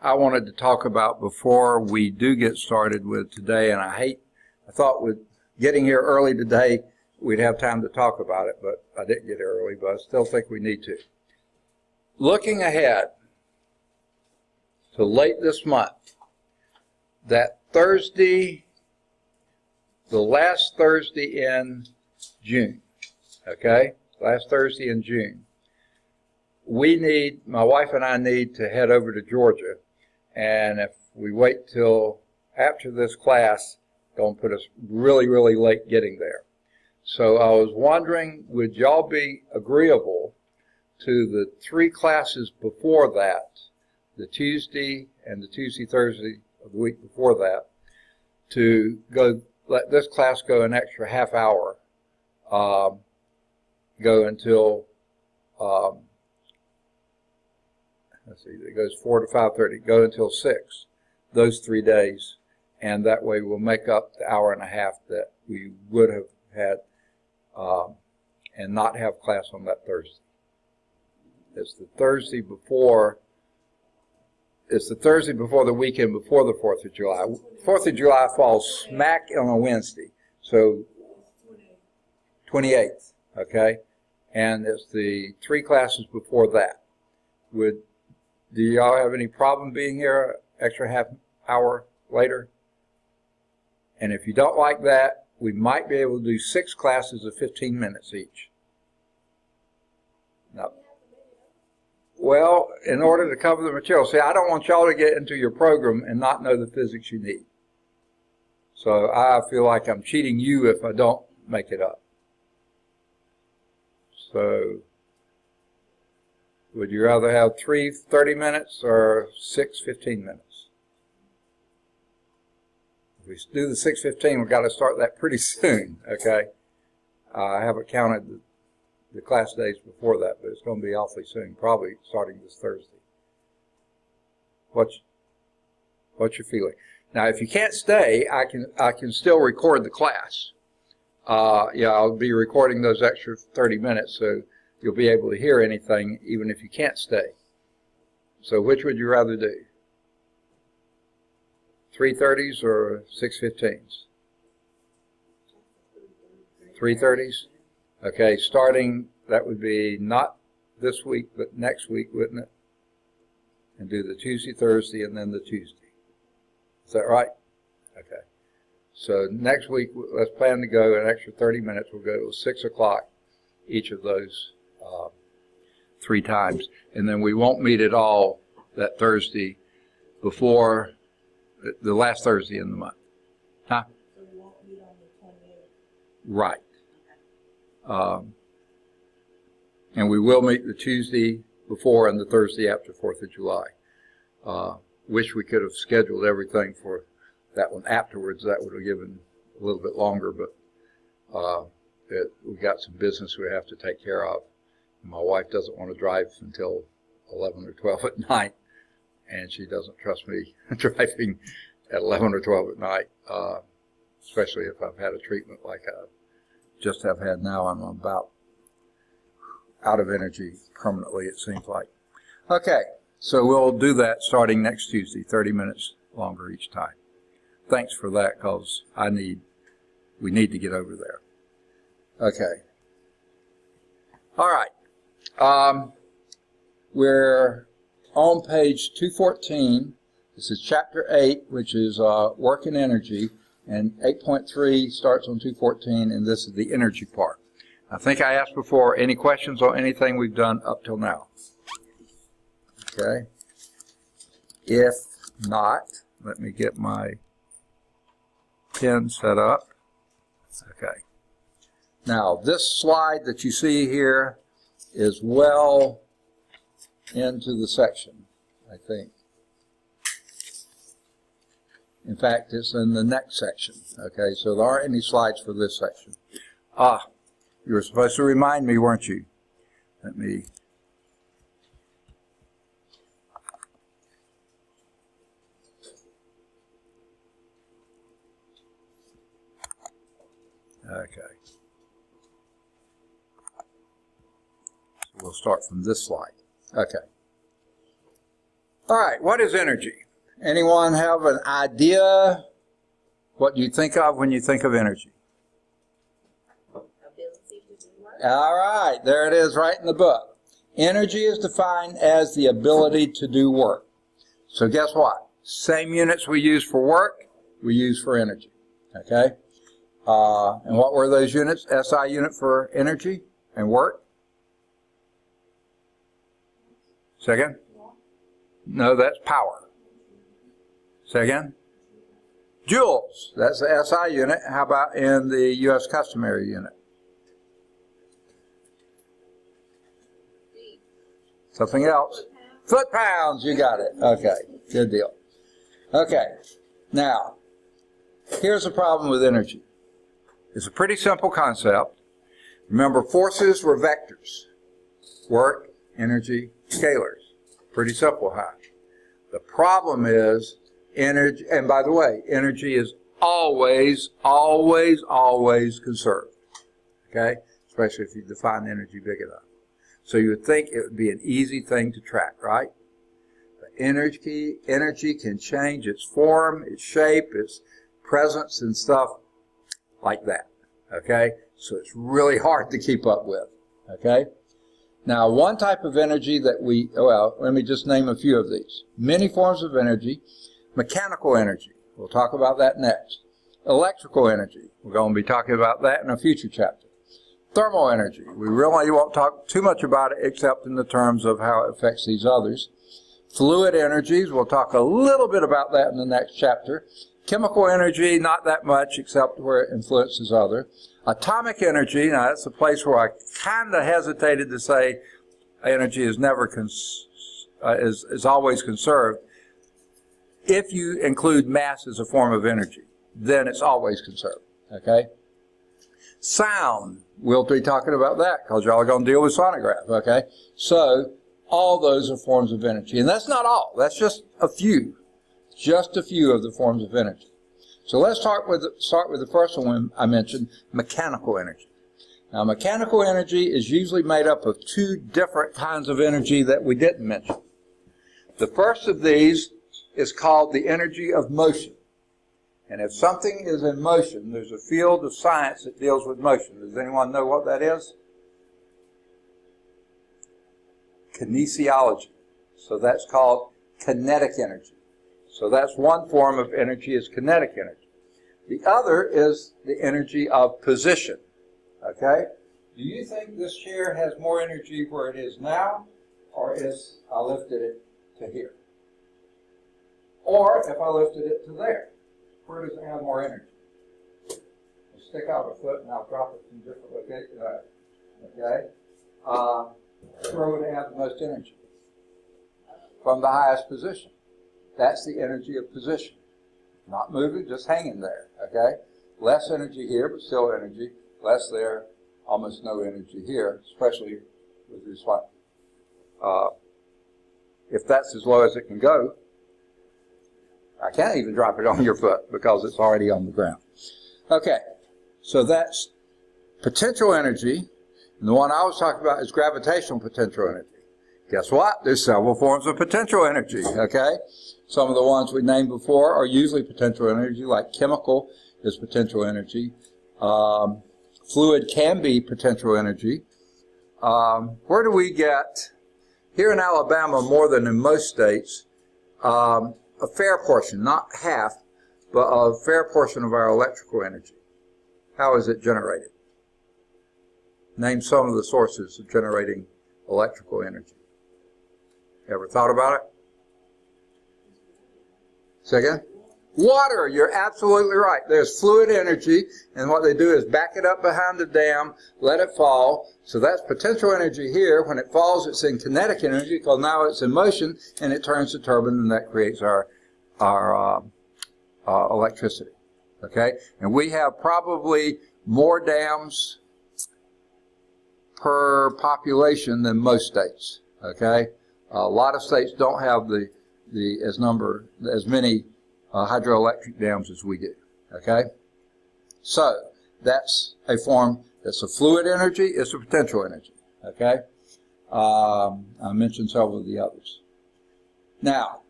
I wanted to talk about before we do get started with today, and I thought with getting here early today, we'd have time to talk about it, but I didn't get here early, but I still think we need to. Looking ahead to late this month, that Thursday, the last Thursday in June, okay? Last Thursday in June. My wife and I need to head over to Georgia, and if we wait till after this class, it's going to put us really, really late getting there. So I was wondering, would y'all be agreeable to the 3 classes before that, the Tuesday and the Tuesday-Thursday of the week before that, to let this class go an extra half hour, go until, let's see, it goes 4 to 5:30, go until 6, those 3 days, and that way we'll make up the hour and a half that we would have had and not have class on that Thursday. It's the Thursday before the weekend before the 4th of July. 4th of July falls smack on a Wednesday, so 28th, okay? And it's the 3 classes before that. Do y'all have any problem being here extra half hour later? And if you don't like that, we might be able to do 6 classes of 15 minutes each. No. Well, in order to cover the material, see, I don't want y'all to get into your program and not know the physics you need. So I feel like I'm cheating you if I don't make it up. So would you rather have 3 30 minutes or 6 15 minutes? If we do the 6:15, we've got to start that pretty soon, okay? I haven't counted the class days before that, but it's going to be awfully soon, probably starting this Thursday. What's your feeling? Now, if you can't stay, I can still record the class. I'll be recording those extra 30 minutes, so you'll be able to hear anything even if you can't stay. So which would you rather do? 3:30s or 6:15s? 3:30s? Okay, starting, that would be not this week, but next week, wouldn't it? And do the Tuesday, Thursday, and then the Tuesday. Is that right? Okay. So next week, let's plan to go an extra 30 minutes. We'll go to 6 o'clock each of those 3 times. And then we won't meet at all that Thursday before the last Thursday in the month. Huh? So we won't meet on the 28th? Right. And we will meet the Tuesday before and the Thursday after 4th of July. Wish we could have scheduled everything for that one afterwards. That would have given a little bit longer, but we've got some business we have to take care of. My wife doesn't want to drive until 11 or 12 at night, and she doesn't trust me driving at 11 or 12 at night, especially if I've had a treatment like I just have had now. I'm about out of energy permanently, it seems like. Okay, so we'll do that starting next Tuesday, 30 minutes longer each time. Thanks for that, because we need to get over there. Okay. All right. We're on page 214. This is chapter 8, which is work and energy, and 8.3 starts on 214, and this is the energy part. I think I asked before, any questions on anything we've done up till now? Okay. If not, let me get my pen set up. Okay. Now, this slide that you see here is well into the section, I think. In fact, it's in the next section. Okay, so there aren't any slides for this section. You were supposed to remind me, weren't you? Let me... Okay. So we'll start from this slide. Okay. All right, what is energy? Anyone have an idea what you think of when you think of energy? Ability to do work. All right, there it is right in the book. Energy is defined as the ability to do work. So guess what? Same units we use for work, we use for energy. Okay? And what were those units? SI unit for energy and work? Second? No, that's power. Say again? Joules. That's the SI unit. How about in the U.S. customary unit? Something else? Foot pounds. You got it. Okay. Good deal. Okay. Now, here's the problem with energy. It's a pretty simple concept. Remember, forces were vectors. Work, energy, scalars. Pretty simple, huh? The problem is energy, and by the way, energy is always, always, always conserved. Okay? Especially if you define energy big enough. So you would think it would be an easy thing to track, right? But energy can change its form, its shape, its presence and stuff like that. Okay? So it's really hard to keep up with. Okay? Now, one type of energy that let me just name a few of these. Many forms of energy. Mechanical energy. We'll talk about that next. Electrical energy. We're going to be talking about that in a future chapter. Thermal energy. We really won't talk too much about it except in the terms of how it affects these others. Fluid energies. We'll talk a little bit about that in the next chapter. Chemical energy, not that much except where it influences other. Atomic energy, now that's a place where I kind of hesitated to say energy is never is always conserved. If you include mass as a form of energy, then it's always conserved. Okay? Sound, we'll be talking about that because y'all are going to deal with sonograph. Okay? So all those are forms of energy, and that's not all. That's just a few. Just a few of the forms of energy. So let's start with the first one I mentioned, mechanical energy. Now, mechanical energy is usually made up of two different kinds of energy that we didn't mention. The first of these is called the energy of motion. And if something is in motion, there's a field of science that deals with motion. Does anyone know what that is? Kinesiology. So that's called kinetic energy. So that's one form of energy, is kinetic energy. The other is the energy of position. Okay? Do you think this chair has more energy where it is now, or is I lifted it to here? Or if I lifted it to there, where does it have more energy? I'll stick out a foot and I'll drop it from different locations. Okay? Where would it have the most energy? From the highest position. That's the energy of position. Not moving, just hanging there, okay? Less energy here, but still energy. Less there, almost no energy here, especially with respect. If that's as low as it can go, I can't even drop it on your foot because it's already on the ground. Okay, so that's potential energy. And the one I was talking about is gravitational potential energy. Guess what? There's several forms of potential energy, okay? Some of the ones we named before are usually potential energy, like chemical is potential energy. Fluid can be potential energy. Where do we get, here in Alabama, more than in most states, a fair portion, not half, but a fair portion of our electrical energy. How is it generated? Name some of the sources of generating electrical energy. Ever thought about it? Say again? Water, you're absolutely right. There's fluid energy, and what they do is back it up behind the dam, let it fall. So that's potential energy here. When it falls, it's in kinetic energy, because now it's in motion, and it turns the turbine, and that creates our electricity. Okay? And we have probably more dams per population than most states. Okay? A lot of states don't have as many hydroelectric dams as we do. Okay? So, that's a form, that's a fluid energy, it's a potential energy. Okay? I mentioned several of the others. Now,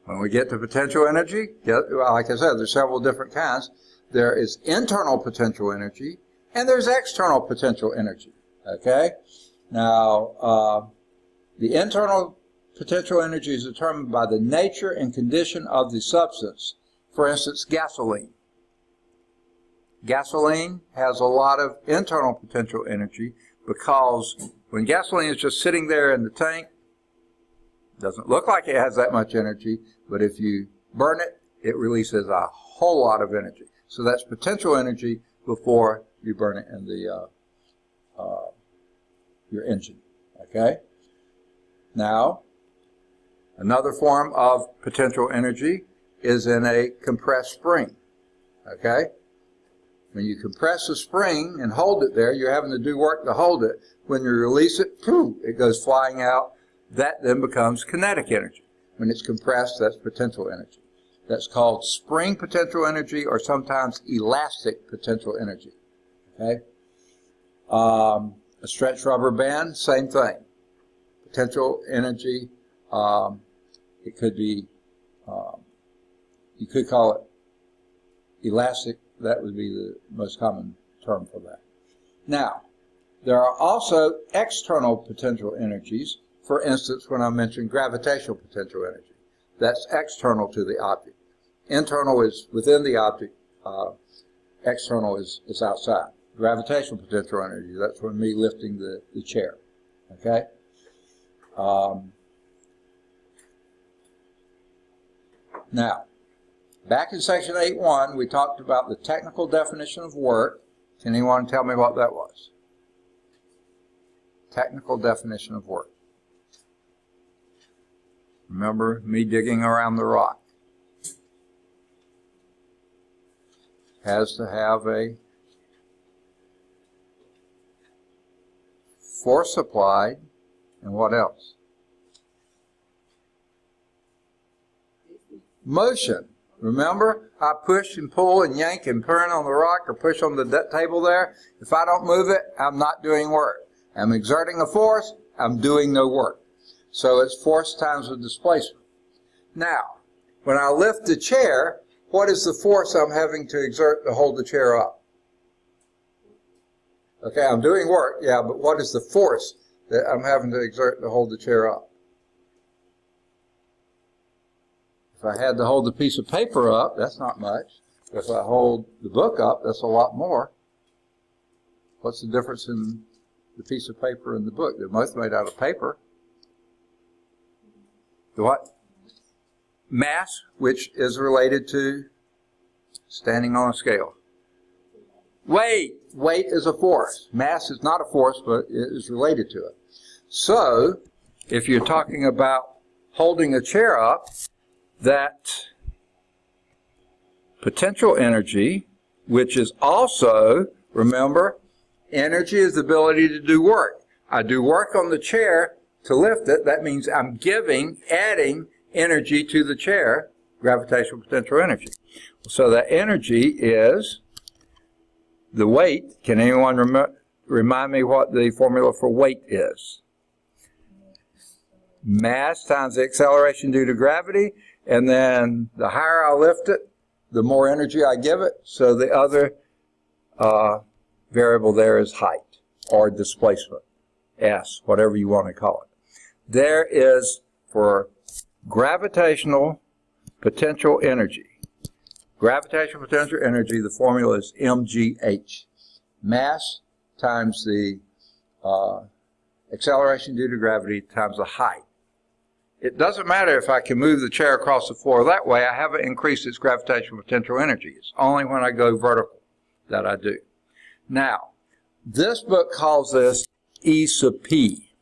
when we get to potential energy, like I said, there's several different kinds. There is internal potential energy, and there's external potential energy. Okay? Now, the internal potential energy is determined by the nature and condition of the substance. For instance, gasoline. Gasoline has a lot of internal potential energy because when gasoline is just sitting there in the tank, it doesn't look like it has that much energy, but if you burn it, it releases a whole lot of energy. So that's potential energy before you burn it in the your engine. Okay? Now, another form of potential energy is in a compressed spring. Okay? When you compress a spring and hold it there, you're having to do work to hold it. When you release it, it goes flying out. That then becomes kinetic energy. When it's compressed, that's potential energy. That's called spring potential energy or sometimes elastic potential energy. Okay? A stretched rubber band, same thing. Potential energy, it could be, you could call it elastic. That would be the most common term for that. Now, there are also external potential energies. For instance, when I mentioned gravitational potential energy, that's external to the object. Internal is within the object. External is outside. Gravitational potential energy, that's from me lifting the chair. Okay? Now, back in section 8.1, we talked about the technical definition of work. Can anyone tell me what that was? Technical definition of work. Remember me digging around the rock. Has to have a force applied, and what else? Motion. Remember, I push and pull and yank and turn on the rock or push on the table there. If I don't move it, I'm not doing work. I'm exerting a force, I'm doing no work. So it's force times the displacement. Now, when I lift the chair, what is the force I'm having to exert to hold the chair up? Okay, I'm doing work, yeah, but what is the force that I'm having to exert to hold the chair up? If I had to hold the piece of paper up, that's not much. If I hold the book up, that's a lot more. What's the difference in the piece of paper and the book? They're both made out of paper. The what? Mass, which is related to standing on a scale. Weight. Weight is a force. Mass is not a force, but it is related to it. So, if you're talking about holding a chair up, that potential energy, which is also, remember, energy is the ability to do work. I do work on the chair to lift it. That means I'm adding energy to the chair, gravitational potential energy. So that energy is the weight. Can anyone remind me what the formula for weight is? Mass times the acceleration due to gravity, and then the higher I lift it, the more energy I give it. So the other variable there is height or displacement, S, whatever you want to call it. There is, for gravitational potential energy, gravitational potential energy, the formula is mgh. Mass times the acceleration due to gravity times the height. It doesn't matter if I can move the chair across the floor that way. I haven't increased its gravitational potential energy. It's only when I go vertical that I do. Now, this book calls this E sub P.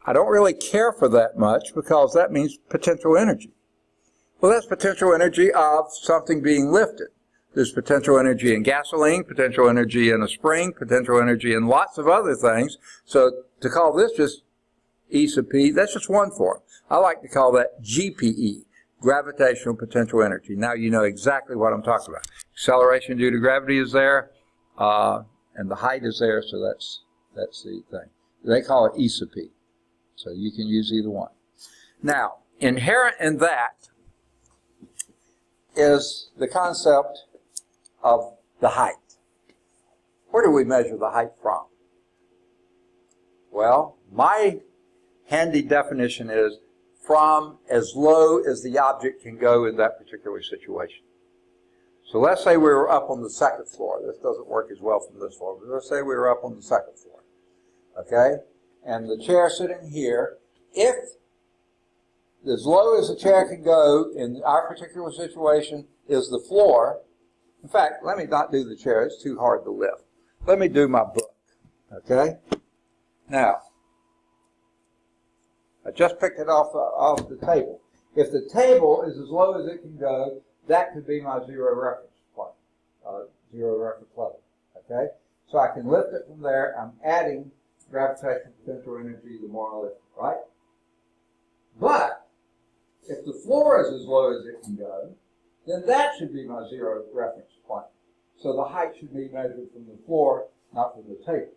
I don't really care for that much because that means potential energy. Well, that's potential energy of something being lifted. There's potential energy in gasoline, potential energy in a spring, potential energy in lots of other things. So to call this just E sub P, that's just one form. I like to call that GPE, gravitational potential energy. Now you know exactly what I'm talking about. Acceleration due to gravity is there, and the height is there, so that's the thing. They call it E sub P, so you can use either one. Now, inherent in that is the concept of the height. Where do we measure the height from? Well, my handy definition is from as low as the object can go in that particular situation. So let's say we were up on the second floor. This doesn't work as well from this floor, but let's say we were up on the second floor. Okay? And the chair sitting here, if as low as the chair can go in our particular situation is the floor. In fact, let me not do the chair. It's too hard to lift. Let me do my book. Okay? Now, I just picked it off the table. If the table is as low as it can go, that could be my zero reference point, zero reference level. Okay? So I can lift it from there. I'm adding gravitational potential energy the more I lift it, right? But if the floor is as low as it can go, then that should be my zero reference point. So the height should be measured from the floor, not from the table.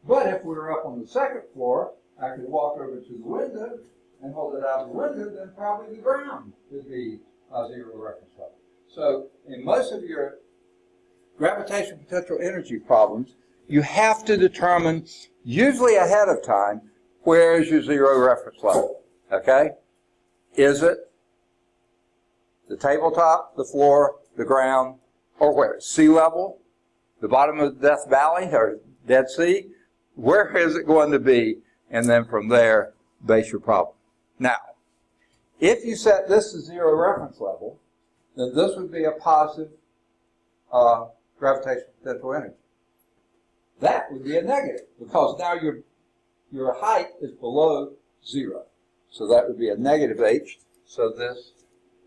But if we were up on the second floor, I could walk over to the window and hold it out of the window, then probably the ground would be my zero reference level. So in most of your gravitational potential energy problems, you have to determine, usually ahead of time, where is your zero reference level, okay? Is it the tabletop, the floor, the ground, or where? Sea level, the bottom of Death Valley, or Dead Sea? Where is it going to be? And then from there, base your problem. Now, if you set this to zero reference level, then this would be a positive gravitational potential energy. That would be a negative, because now your height is below zero. So that would be a negative H, so this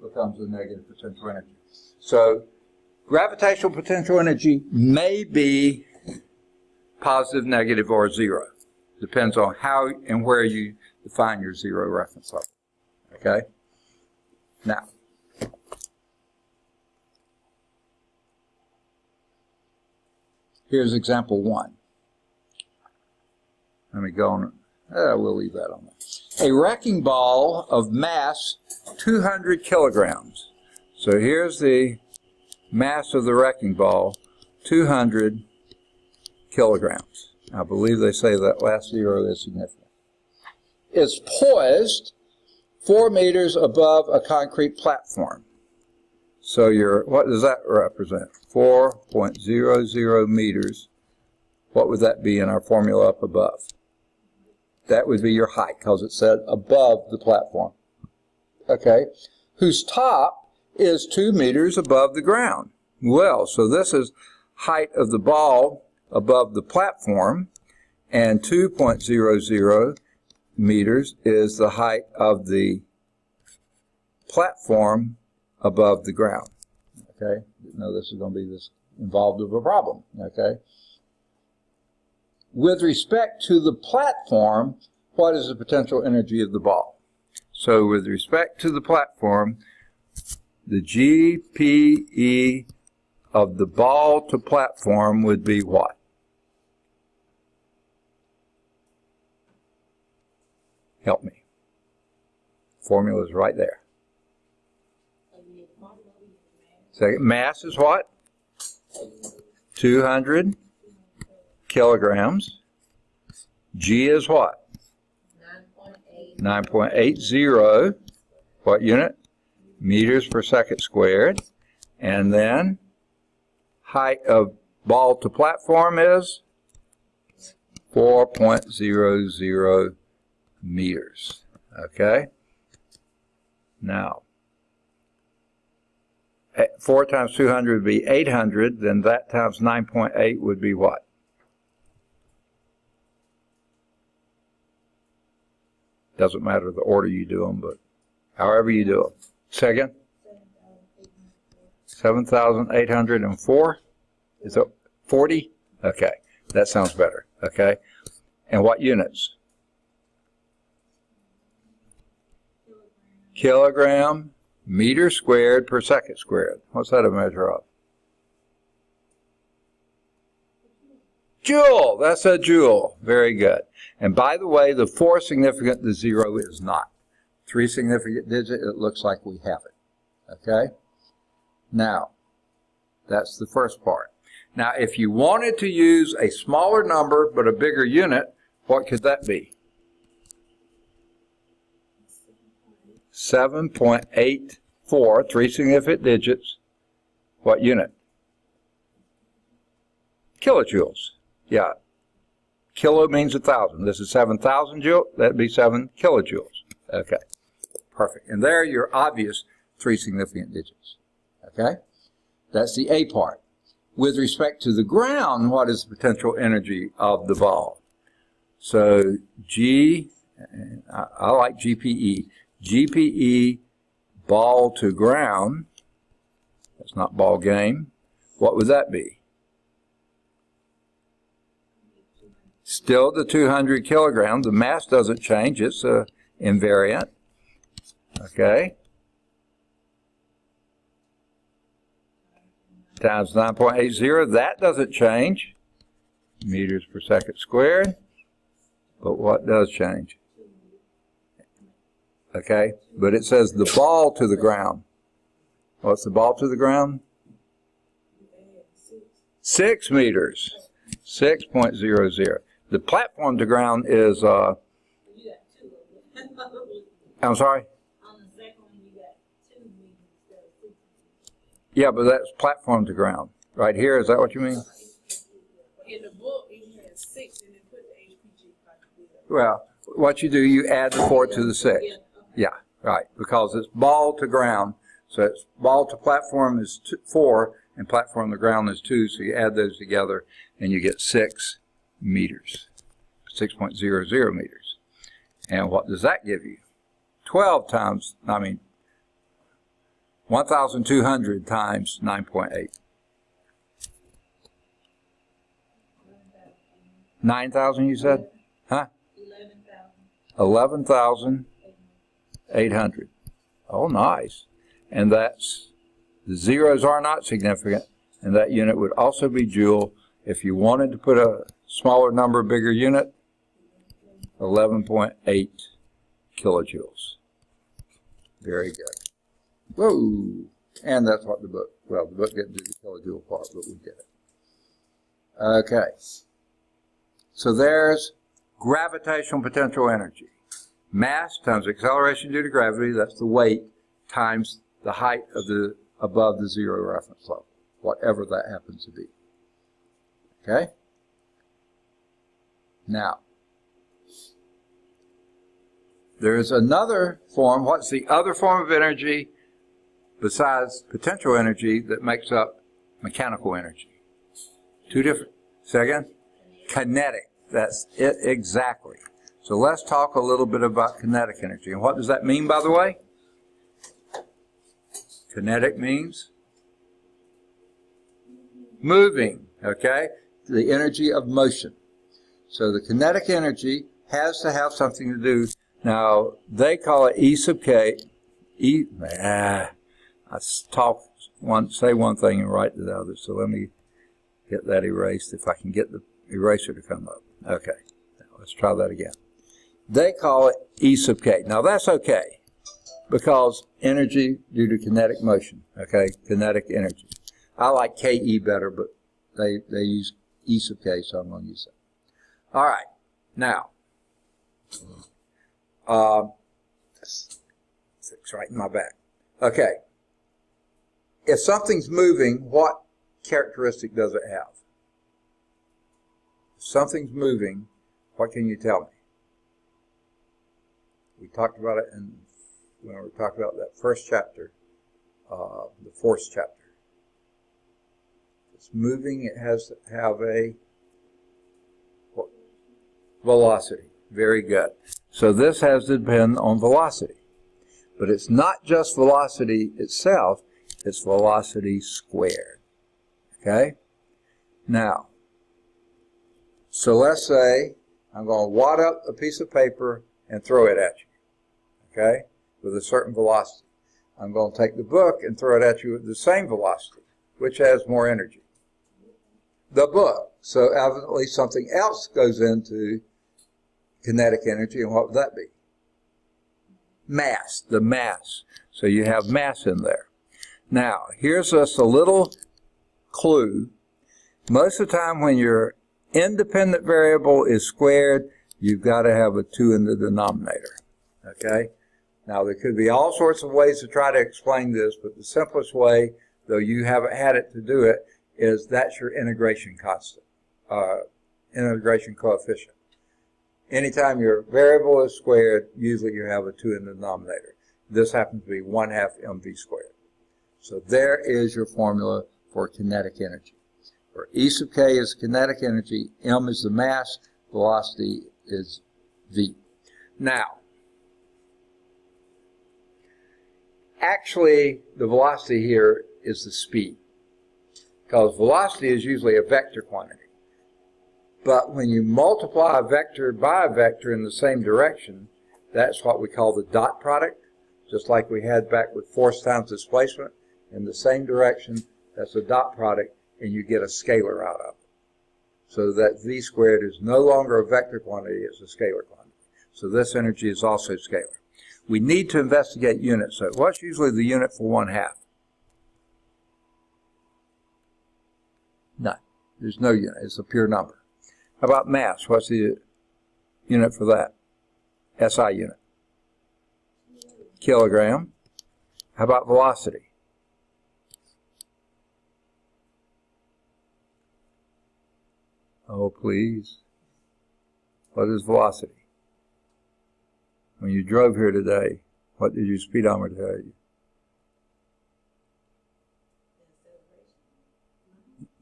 becomes a negative potential energy. So gravitational potential energy may be positive, negative, or zero. Depends on how and where you define your zero reference level. Okay? Now, here's example 1. Let me go on. We'll leave that on there. A wrecking ball of mass 200 kilograms. So here's the mass of the wrecking ball, 200 kilograms. I believe they say that last zero is significant. It's poised 4 meters above a concrete platform. So what does that represent? 4.00 meters. What would that be in our formula up above? That would be your height, because it said above the platform. Okay? Whose top is 2 meters above the ground. Well, so this is height of the ball above the platform, and 2.00 meters is the height of the platform above the ground. Okay? Didn't know this is going to be this involved of a problem. Okay? With respect to the platform, what is the potential energy of the ball? So with respect to the platform, the GPE of the ball to platform would be what? Help me. Formula is right there. Second, mass is what? 200 kilograms. G is what? 9.80. What unit? Meters per second squared. And then height of ball to platform is 4.00 meters. Okay? Now, 4 times 200 would be 800, then that times 9.8 would be what? Doesn't matter the order you do them, but however you do them. Second? 7,804? Is it 40? Okay, that sounds better. Okay, and what units? Kilogram, meter squared per second squared. What's that a measure of? Joule. That's a joule. Very good. And by the way, the 4 is significant, the 0 is not. 3 significant digit, it looks like we have it. Okay? Now, that's the first part. Now, if you wanted to use a smaller number but a bigger unit, what could that be? 7.84, 3 significant digits. What unit? Kilojoules. Yeah. Kilo means 1,000. This is 7,000 joules. That'd be 7 kilojoules. Okay. Perfect. And there are your obvious 3 significant digits. Okay? That's the A part. With respect to the ground, what is the potential energy of the ball? So G, I like GPE. GPE, ball to ground. That's not ball game. What would that be? Still the 200 kilograms. The mass doesn't change. It's invariant. Okay. Times 9.80. That doesn't change. Meters per second squared. But what does change? Okay. But it says the ball to the ground. What's the ball to the ground? 6 meters. 6.00. The platform to ground is, I'm sorry? On the second one, you got 2 meters instead of 6 meters. Yeah, but that's platform to ground. Right here, is that what you mean? In the book, it has 6 and then put the HPG factor. Well, what you do, you add the 4 to the 6. Yeah, okay. Yeah, right, because it's ball to ground. So it's ball to platform is 4, and platform to ground is 2, so you add those together, and you get 6 meters, 6.00 meters. And what does that give you? 1,200 times 9.8. 9,000 you said? Huh? 11,800. Oh, nice. And that's, the zeros are not significant, and that unit would also be joule. If you wanted to put a smaller number, bigger unit, 11.8 kilojoules. Very good. Whoa! And that's what the book, well, the book didn't do the kilojoule part, but we did it. Okay. So there's gravitational potential energy. Mass times acceleration due to gravity, that's the weight, times the height of the above the zero reference level, whatever that happens to be. Okay? Now, there is another form. What's the other form of energy besides potential energy that makes up mechanical energy? 2 different. Say again? Kinetic. That's it exactly. So let's talk a little bit about kinetic energy. And what does that mean, by the way? Kinetic means moving, okay? The energy of motion. So the kinetic energy has to have something to do. Now, they call it E sub K. I say one thing and write the other. So let me get that erased if I can get the eraser to come up. Okay, now let's try that again. They call it E sub K. Now that's okay, because energy due to kinetic motion, okay, kinetic energy. I like KE better, but they use E sub K, so I'm going to use that. All right, now, it's right in my back. Okay, if something's moving, what characteristic does it have? If something's moving, what can you tell me? We talked about it when we talked about that first chapter, the 4th chapter. If it's moving, it has to have a velocity. Very good. So this has to depend on velocity. But it's not just velocity itself, it's velocity squared. Okay? Now, so let's say I'm going to wad up a piece of paper and throw it at you. Okay? With a certain velocity. I'm going to take the book and throw it at you with the same velocity. Which has more energy? The book. So evidently something else goes into kinetic energy, and what would that be? mass, the mass. So you have mass in there. Now, here's just a little clue. Most of the time when your independent variable is squared, you've got to have a 2 in the denominator. Okay? Now, there could be all sorts of ways to try to explain this, but the simplest way, though you haven't had it to do it, is that's your integration constant, integration coefficient. Anytime your variable is squared, usually you have a 2 in the denominator. This happens to be 1/2 mv squared. So there is your formula for kinetic energy, where E sub k is kinetic energy, m is the mass, velocity is v. Now, actually, the velocity here is the speed, because velocity is usually a vector quantity. But when you multiply a vector by a vector in the same direction, that's what we call the dot product, just like we had back with force times displacement. In the same direction, that's a dot product, and you get a scalar out of it. So that v squared is no longer a vector quantity, it's a scalar quantity. So this energy is also scalar. We need to investigate units. So what's usually the unit for 1/2? None. There's no unit. It's a pure number. How about mass? What's the unit for that? SI unit. Kilogram. How about velocity? Oh, please. What is velocity? When you drove here today, what did your speedometer tell you?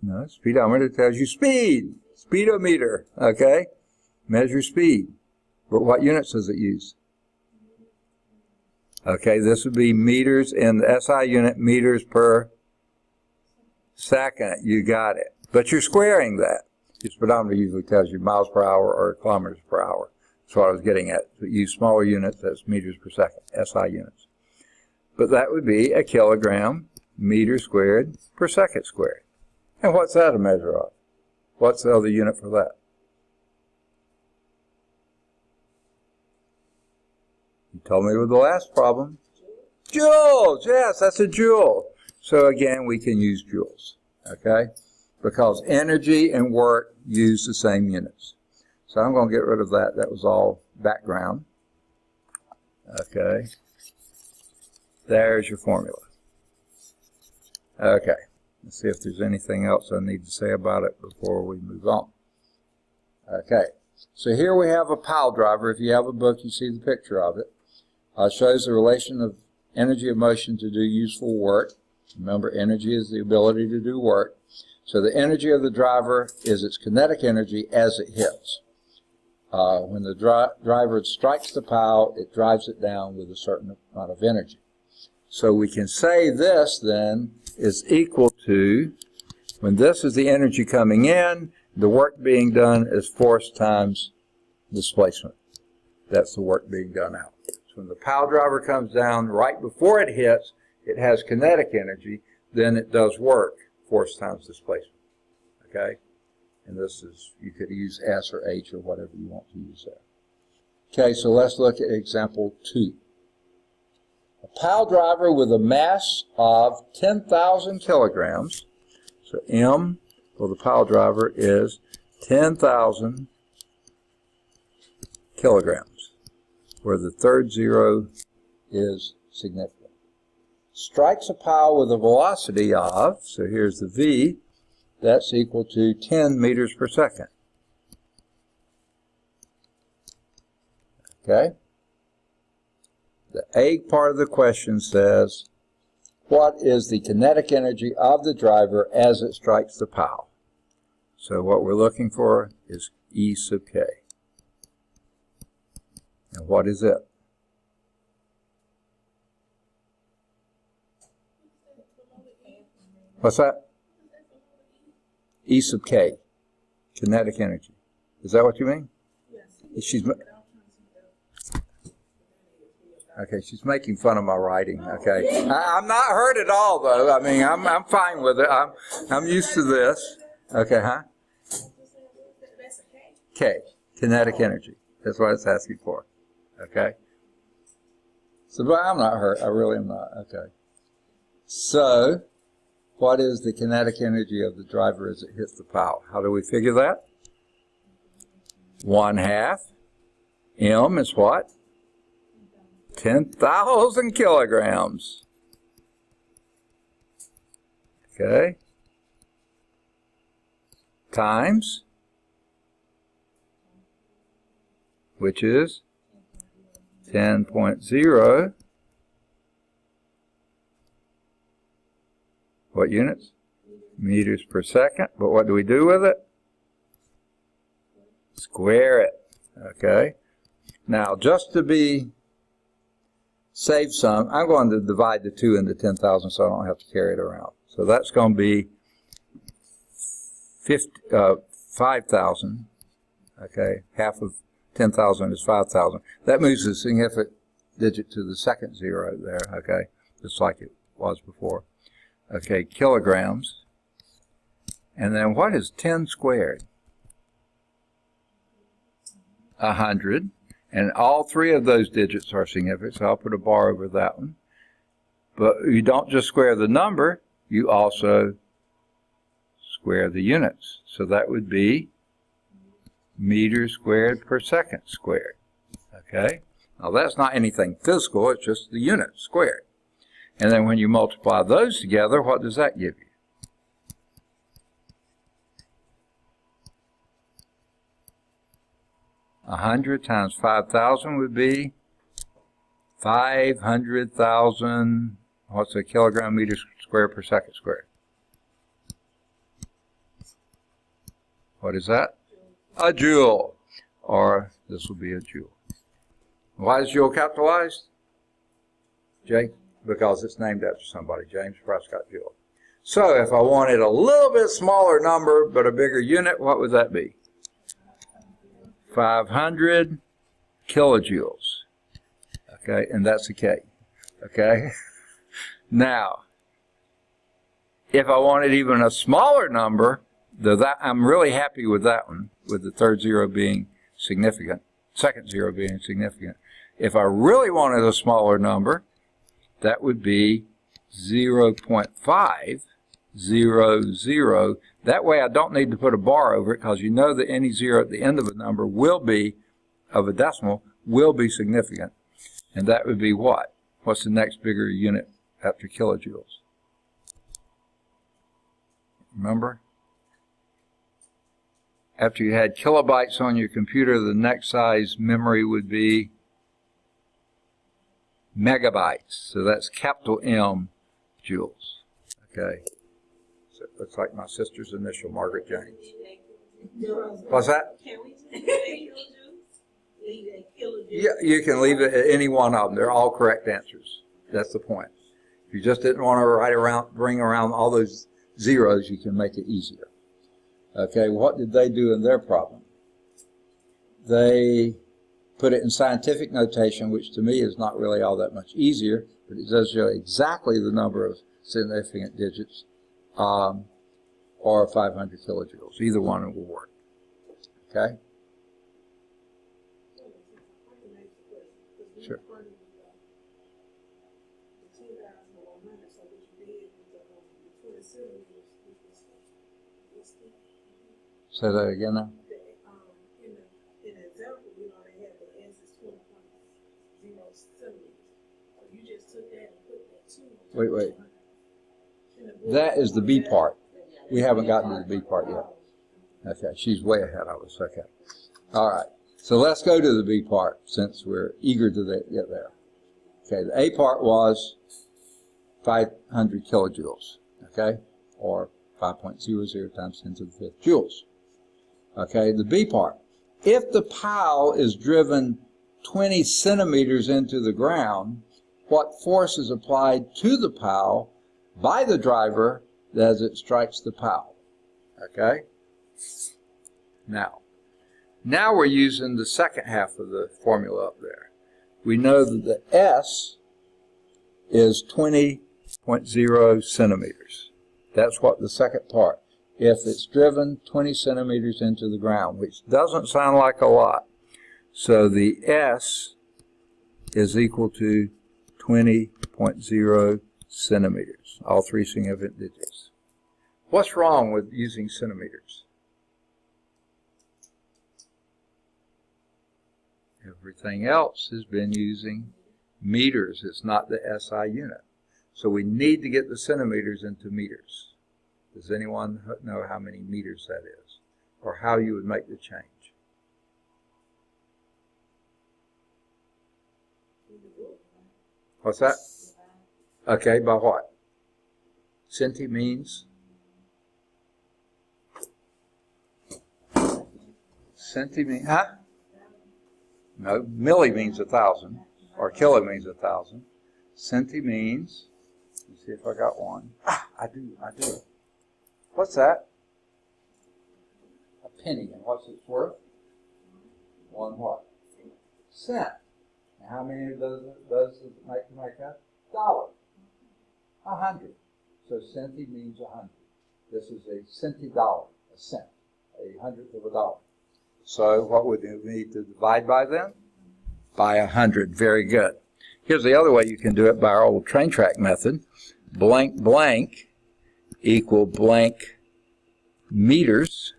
No, speedometer tells you speed. Speedometer, okay? Measure speed. But what units does it use? Okay, this would be meters in the SI unit, meters per second. You got it. But you're squaring that. Your speedometer usually tells you miles per hour or kilometers per hour. That's what I was getting at. So use smaller units, that's meters per second, SI units. But that would be a kilogram, meter squared, per second squared. And what's that a measure of? What's the other unit for that? You told me with the last problem. Joules, yes, that's a joule. So again, we can use joules, okay? Because energy and work use the same units. So I'm going to get rid of that. That was all background. Okay. There's your formula. Okay. Let's see if there's anything else I need to say about it before we move on. Okay. So here we have a pile driver. If you have a book, you see the picture of it. Shows the relation of energy of motion to do useful work. Remember, energy is the ability to do work. So the energy of the driver is its kinetic energy as it hits. When the driver strikes the pile, it drives it down with a certain amount of energy. So we can say this then is equal to, when this is the energy coming in, the work being done is force times displacement. That's the work being done out. So when the pile driver comes down, right before it hits, it has kinetic energy, then it does work, force times displacement. Okay? And this is, you could use S or H or whatever you want to use there. Okay, so let's look at example 2. A pile driver with a mass of 10,000 kilograms. So M for the pile driver is 10,000 kilograms, where the third zero is significant. Strikes a pile with a velocity of, so here's the V, that's equal to 10 meters per second. Okay? The A part of the question says, what is the kinetic energy of the driver as it strikes the pile? So what we're looking for is E sub k. And what is it? What's that? E sub k, kinetic energy. Is that what you mean? Yes. She's making fun of my writing. Okay, I'm not hurt at all though. I mean, I'm fine with it. I'm used to this. Okay, huh? K, kinetic energy. That's what it's asking for. Okay. So, but I'm not hurt. I really am not. Okay. So, what is the kinetic energy of the driver as it hits the pile? How do we figure that? 1/2 m is what? 10,000 kilograms. Okay. Times, which is 10.0. What units? Meters per second. But what do we do with it? Square it. Okay. Now, just to save some, I'm going to divide the 2 into 10,000 so I don't have to carry it around. So that's going to be 5,000. Okay. Half of 10,000 is 5,000. That moves a significant digit to the second zero there. Okay. Just like it was before. Okay, kilograms. And then what is 10 squared? 100. And all 3 of those digits are significant, so I'll put a bar over that one. But you don't just square the number, you also square the units. So that would be meters squared per second squared. Okay? Now that's not anything physical, it's just the unit squared. And then when you multiply those together, what does that give you? A 100 times 5,000 would be 500,000. What's a kilogram meter squared per second squared? What is that? A joule. Or this will be a joule. Why is joule capitalized? Jay? Because it's named after somebody, James Prescott Joule. So if I wanted a little bit smaller number but a bigger unit, what would that be? 500 kilojoules. Okay, and that's a K. Okay? Now, if I wanted even a smaller number, I'm really happy with that one, with the third zero being significant, second zero being significant. If I really wanted a smaller number, that would be 0.500. That way I don't need to put a bar over it because you know that any zero at the end of a number will be, of a decimal, will be significant. And that would be what? What's the next bigger unit after kilojoules? Remember? After you had kilobytes on your computer, the next size memory would be megabytes. So that's capital M joules. Okay. So it looks like my sister's initial, Margaret James. What's that? Can we leave it at kilojoules? Yeah, you can leave it at any one of them. They're all correct answers. That's the point. If you just didn't want to bring around all those zeros, you can make it easier. Okay, what did they do in their problem? They put it in scientific notation, which to me is not really all that much easier, but it does show exactly the number of significant digits, or 500 kilojoules. Either one will work. Okay? Sure. Say that again now. In the example, they had the S is 20.0 centimeters. So you just took that and put that 2. Wait. That is the B part. We haven't gotten to the B part yet. Okay, she's way ahead of us. Okay. All right. So let's go to the B part since we're eager to get there. Okay, the A part was 500 kilojoules. Okay, or 5.00 times 10 to the 5th joules. Okay, the B part. If the pile is driven 20 centimeters into the ground, what force is applied to the pile by the driver as it strikes the pile? Okay? Now we're using the second half of the formula up there. We know that the S is 20.0 centimeters. That's what the second part. If it's driven 20 centimeters into the ground, which doesn't sound like a lot. So the S is equal to 20.0 centimeters, all three significant digits. What's wrong with using centimeters? Everything else has been using meters. It's not the SI unit. So we need to get the centimeters into meters. Does anyone know how many meters that is? Or how you would make the change? What's that? Okay, by what? Centi means? Centi means, huh? No, milli means 1,000, or kilo means 1,000. Centi means, let's see if I got one. I do. What's that? A penny, and what's it worth? One what? Cent. And how many does it make a dollar? 100. So centi means 100. This is a centi dollar, a cent, a hundredth of a dollar. So what would we need to divide by then? By 100. Very good. Here's the other way you can do it by our old train track method. Blank blank equal blank meters.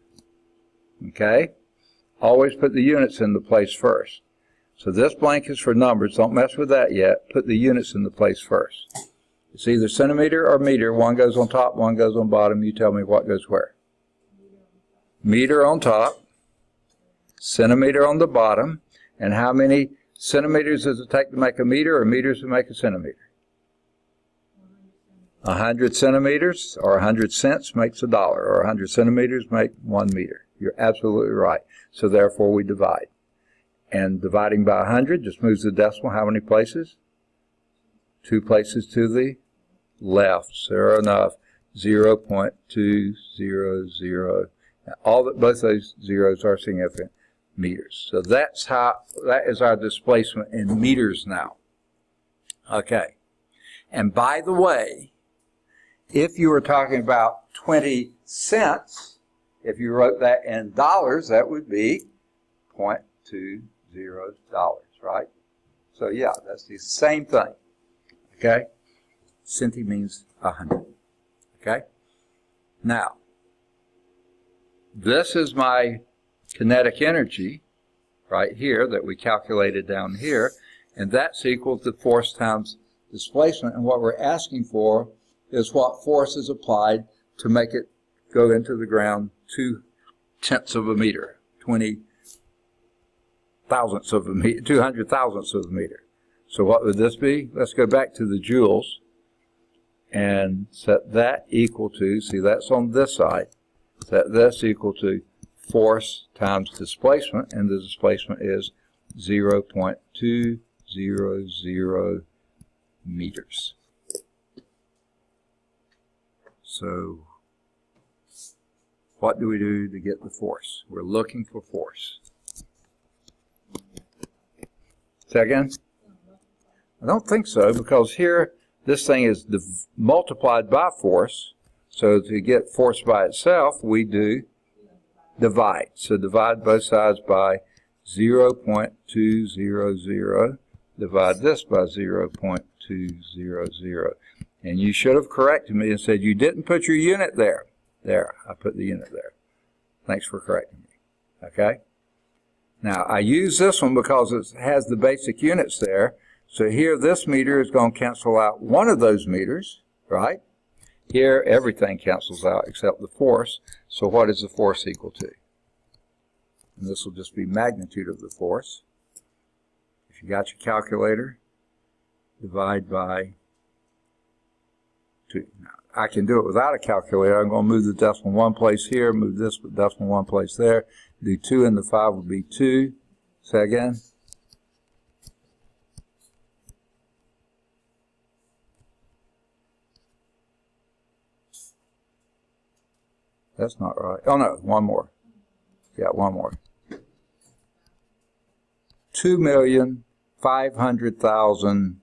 Okay? Always put the units in the place first. So this blank is for numbers. Don't mess with that yet. Put the units in the place first. It's either centimeter or meter. One goes on top, one goes on bottom. You tell me what goes where. Meter on top. Centimeter on the bottom. And how many centimeters does it take to make a meter, or meters to make a centimeter? 100 centimeters or 100 cents makes a dollar, or 100 centimeters make 1 meter. You're absolutely right. So therefore we divide. And dividing by 100 just moves the decimal how many places? 2 places to the left. Sure enough, 0.200. Both those zeros are significant meters. So that is our displacement in meters now. Okay. And by the way, if you were talking about 20 cents, if you wrote that in dollars, that would be 0.20 dollars, right? So yeah, that's the same thing. Okay? Centi means 100. Okay? Now, this is my kinetic energy right here that we calculated down here, and that's equal to force times displacement. And what we're asking for is what force is applied to make it go into the ground 0.2 of a meter, 20 thousandths of a meter, 200 thousandths of a meter. So what would this be? Let's go back to the joules and set that equal to, see that's on this side, set this equal to force times displacement, and the displacement is 0.200 meters. So what do we do to get the force? We're looking for force. Say again? I don't think so, because here this thing is multiplied by force. So to get force by itself, we do divide. So divide both sides by 0.200. Divide this by 0.200. And you should have corrected me and said you didn't put your unit there. There, I put the unit there. Thanks for correcting me. Okay? Now, I use this one because it has the basic units there. So here, this meter is going to cancel out one of those meters, right? Here, everything cancels out except the force. So what is the force equal to? And this will just be magnitude of the force. If you got your calculator, divide by 2. Now, I can do it without a calculator. I'm going to move the decimal one place here, move this decimal one place there. Do 2 into 5 would be 2. Say again. That's not right. Oh no, one more. Yeah, one more. 2,500,000.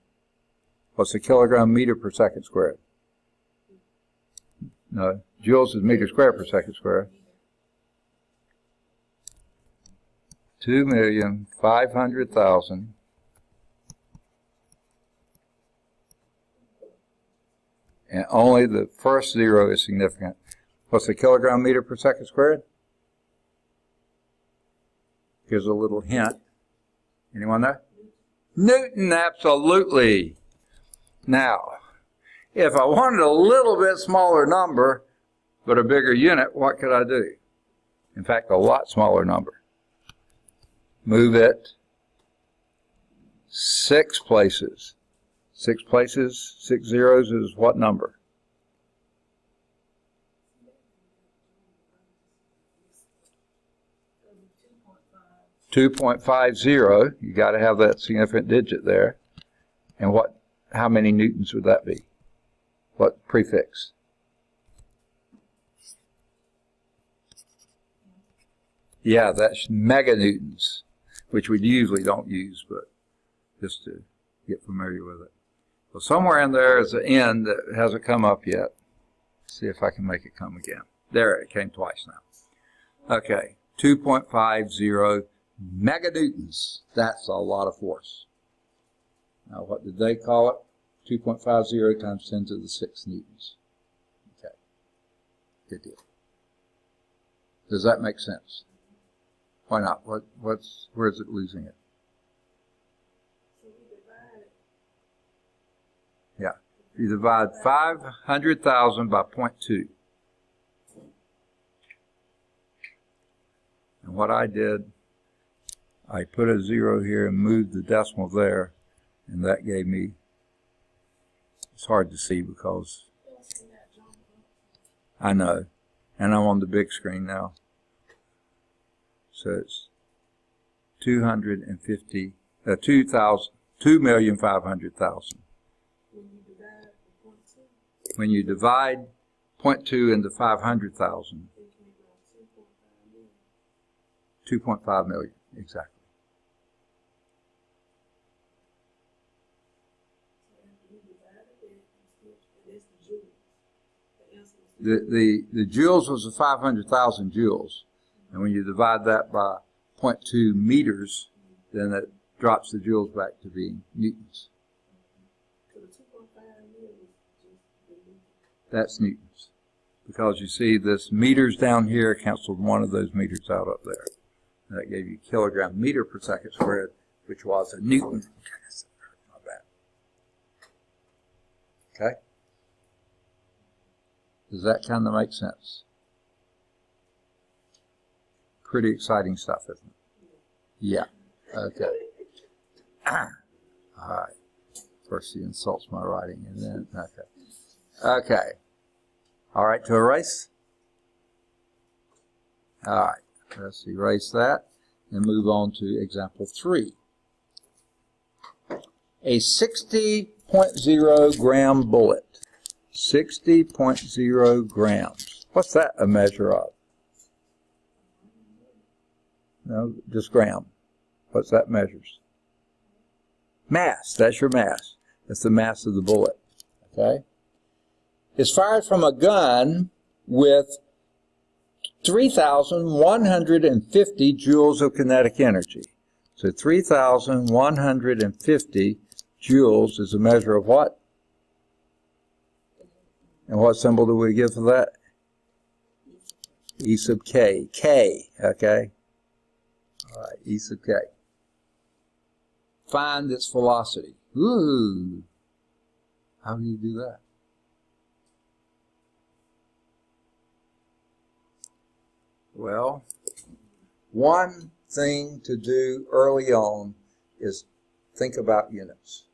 What's a kilogram meter per second squared? No, joules is meter squared per second squared. 2,500,000 and only the first zero is significant. What's the kilogram meter per second squared? Here's a little hint. Anyone know? Newton, absolutely. Now, if I wanted a little bit smaller number, but a bigger unit, what could I do? In fact, a lot smaller number. Move it 6 places. 6 places, 6 zeros is what number? 2.50. You got to have that significant digit there. And how many newtons would that be? What prefix? Yeah, that's meganewtons, which we usually don't use, but just to get familiar with it. So somewhere in there is an N that hasn't come up yet. See if I can make it come again. There, it came twice now. Okay, 2.50 meganewtons. That's a lot of force. Now, what did they call it? 2.50 times 10 to the 6 newtons. Okay, good deal. Does that make sense? Why not? Where's it losing it? Yeah. You divide 500,000 by 0.2. And what I did, I put a 0 here and moved the decimal there, and that gave me, it's hard to see because I know, and I'm on the big screen now. So it's 2,500,000. When you divide 0.2 into 500,000, 2.5 million, exactly. The joules was 500,000 joules. And when you divide that by 0.2 meters, then it drops the joules back to being newtons. That's newtons. Because you see this meters down here canceled one of those meters out up there. And that gave you kilogram meter per second squared, which was a newton. Not bad. Okay? Does that kind of make sense? Pretty exciting stuff, isn't it? Yeah. Okay. All right. First he insults my writing, and then, okay. Okay. All right, to erase? All right. Let's erase that and move on to example 3. A 60.0 gram bullet. 60.0 grams. What's that a measure of? No, just gram. What's that measures? Mass. That's your mass. That's the mass of the bullet. Okay? It's fired from a gun with 3,150 joules of kinetic energy. So 3,150 joules is a measure of what? And what symbol do we give for that? E sub k. K, okay? All right, E sub k. Find its velocity. Ooh. How do you do that? Well, one thing to do early on is think about units.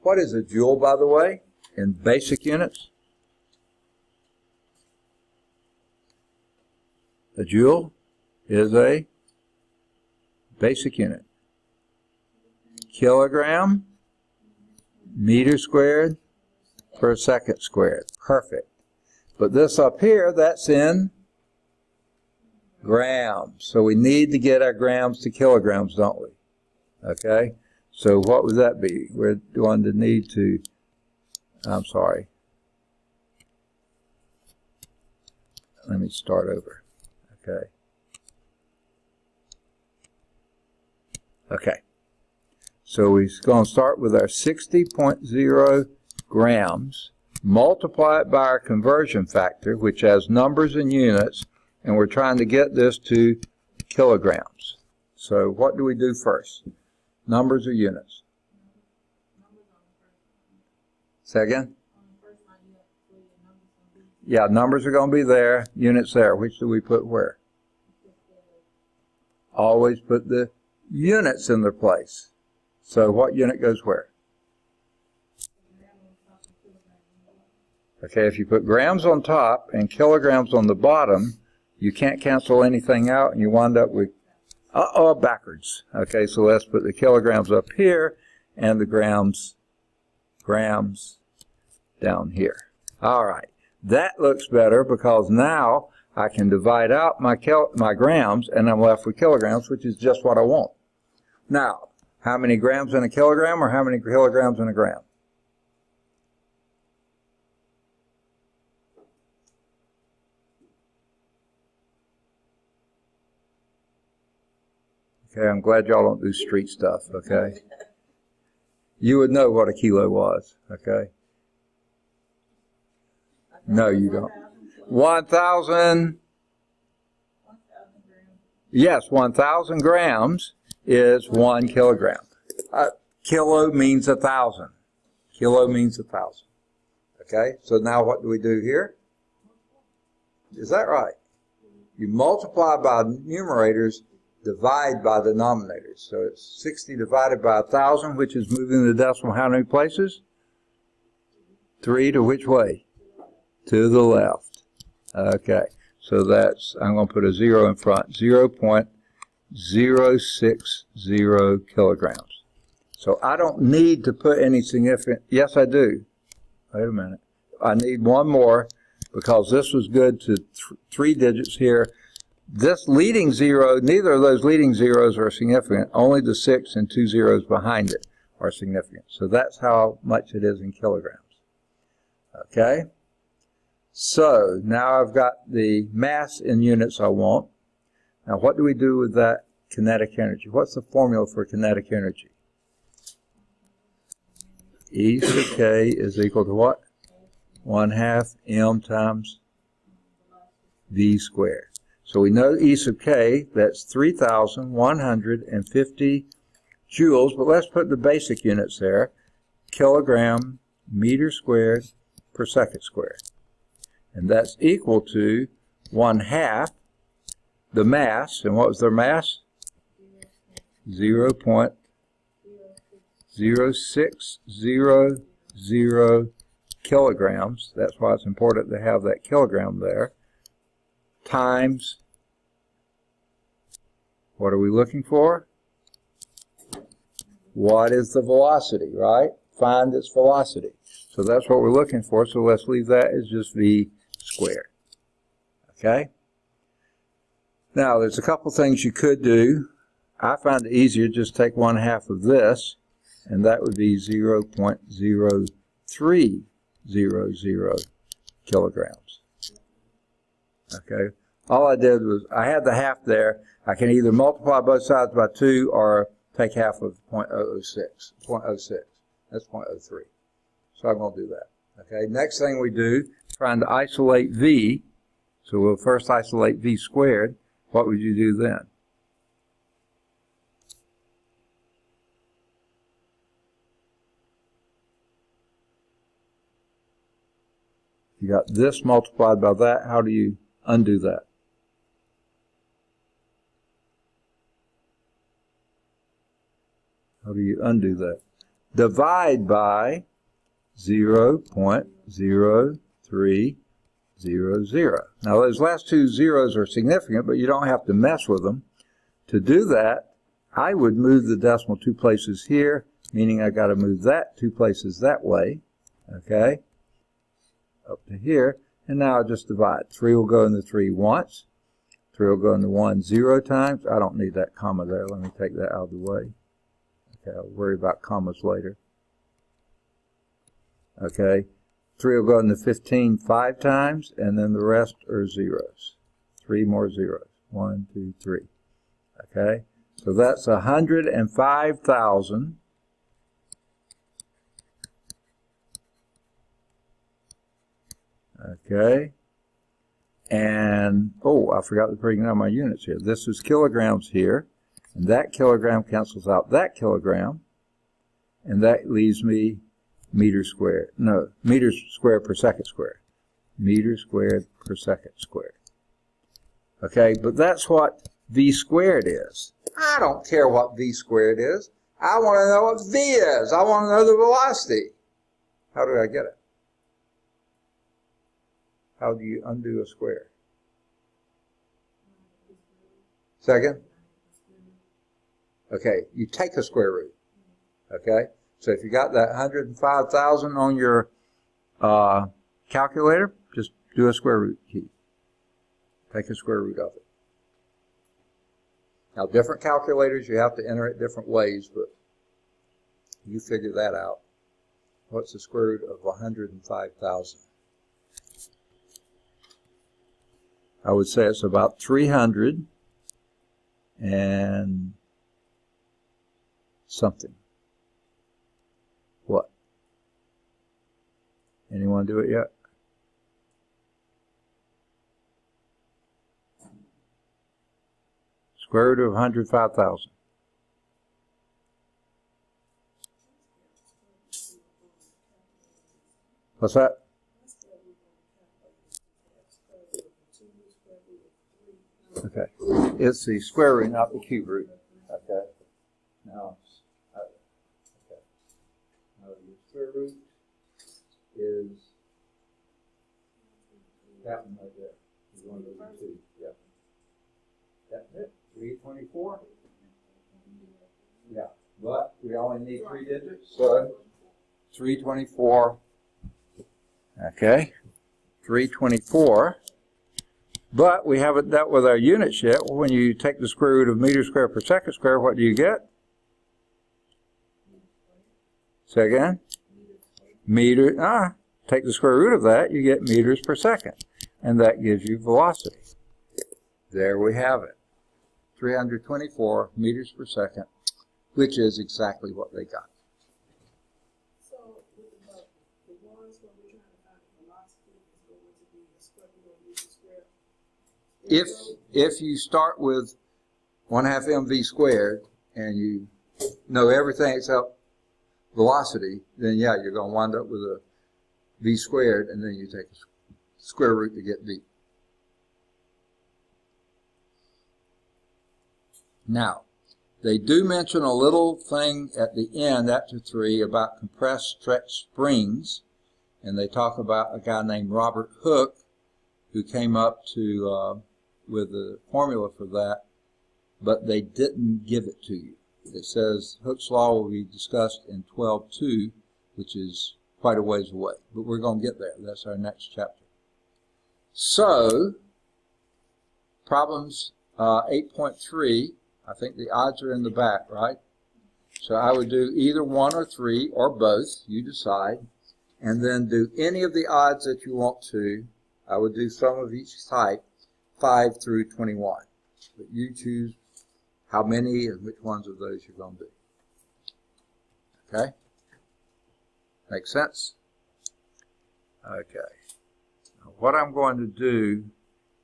What is a joule, by the way, in basic units? A joule is a basic unit. Kilogram, meter squared, per second squared. Perfect. But this up here, that's in grams. So we need to get our grams to kilograms, don't we? Okay? So what would that be? We're going to need to, I'm sorry. Let me start over. Okay. Okay. So we're going to start with our 60.0 grams. multiply it by our conversion factor, which has numbers and units, and we're trying to get this to kilograms. So what do we do first? Numbers or units? Say again? Yeah, numbers are going to be there, units there. Which do we put where? Always put the units in their place. So what unit goes where? Okay, if you put grams on top and kilograms on the bottom, you can't cancel anything out and you wind up with, backwards. Okay, so let's put the kilograms up here and the grams down here. All right, that looks better because now I can divide out my grams and I'm left with kilograms, which is just what I want. Now, how many grams in a kilogram or how many kilograms in a gram? Okay, I'm glad y'all don't do street stuff, okay? You would know what a kilo was, okay? No, you don't. 1,000. Yes, 1,000 grams is 1 kilogram. Kilo means 1,000. Kilo means 1,000. Okay, so now what do we do here? Is that right? You multiply by numerators, divide by the denominators. So it's 60 divided by 1,000, which is moving the decimal how many places? 3 to which way? To the left. Okay, so that's, I'm going to put a 0 in front, 0.060 kilograms. So I don't need to put any significant, yes I do. Wait a minute. I need one more because this was good to 3 digits here. This leading 0, neither of those leading zeros are significant. Only the 6 and 2 zeros behind it are significant. So that's how much it is in kilograms. Okay? So now I've got the mass in units I want. Now what do we do with that kinetic energy? What's the formula for kinetic energy? E sub K is equal to what? 1/2 m times v squared. So we know E sub K, that's 3,150 joules, but let's put the basic units there. Kilogram meter squared per second squared. And that's equal to 1/2 the mass, and what was their mass? 0.0600 kilograms. That's why it's important to have that kilogram there. Times, what are we looking for? What is the velocity, right? Find its velocity. So that's what we're looking for, so let's leave that as just v squared. Okay? Now, there's a couple things you could do. I find it easier to just take 1/2 of this, and that would be 0.0300 kilograms. Okay? All I did was, I had the half there. I can either multiply both sides by 2 or take half of 0.006. 0.06. That's 0.03. So I'm going to do that. Okay, next thing we do, trying to isolate v. So we'll first isolate v squared. What would you do then? You got this multiplied by that. How do you undo that? How do you undo that? Divide by 0.0300. Now those last 2 zeros are significant, but you don't have to mess with them. To do that, I would move the decimal 2 places here, meaning I got to move that 2 places that way. Okay? Up to here. And now I just divide. 3 will go in the 3 once. 3 will go in the 1 0 times. I don't need that comma there. Let me take that out of the way. Okay, I'll worry about commas later. Okay, 3 will go in the 15 5 times, and then the rest are zeros. 3 more zeros. 1, 2, 3. Okay, so that's 105,000 Okay. And, oh, I forgot to bring down my units here. This is kilograms here. And that kilogram cancels out that kilogram. And that leaves me meters squared. No, meters squared per second squared. Meters squared per second squared. Okay, but that's what V squared is. I don't care what V squared is. I want to know what V is. I want to know the velocity. How do I get it? How do you undo a square? Second? Okay, you take a square root. Okay, so if you got that 105,000 on your calculator, just do a square root key. Take a square root of it. Now, different calculators, you have to enter it different ways, but you figure that out. What's the square root of 105,000? I would say it's about 300 and something. What? Anyone do it yet? Square root of 105,000. What's that? Okay. It's the square root, not the cube root. Okay. Now, okay. Now the square root is that one right there. Is one of those two. Yeah. That's it. 324. Yeah. But we only need 3 digits, so 324. Okay. 324. But we haven't dealt with our units yet. Well, when you take the square root of meters squared per second squared, what do you get? Say again? Meter. Take the square root of that, you get meters per second. And that gives you velocity. There we have it. 324 meters per second, which is exactly what they got. So, with the ones where we're trying to find the velocity is going to be a square root of meters squared. If you start with 1/2 mv squared and you know everything except velocity, then yeah, you're going to wind up with a v squared, and then you take a square root to get v. Now, they do mention a little thing at the end after 3 about compressed stretch springs, and they talk about a guy named Robert Hooke who came up to with the formula for that, but they didn't give it to you. It says Hooke's law will be discussed in 12.2, which is quite a ways away, but we're going to get there. That's our next chapter. So, problems 8.3, I think the odds are in the back, right? So I would do either 1 or 3 or both, you decide, and then do any of the odds that you want to. I would do some of each type, 5 through 21. But you choose how many and which ones of those you're going to do. Okay? Make sense? Okay. Now what I'm going to do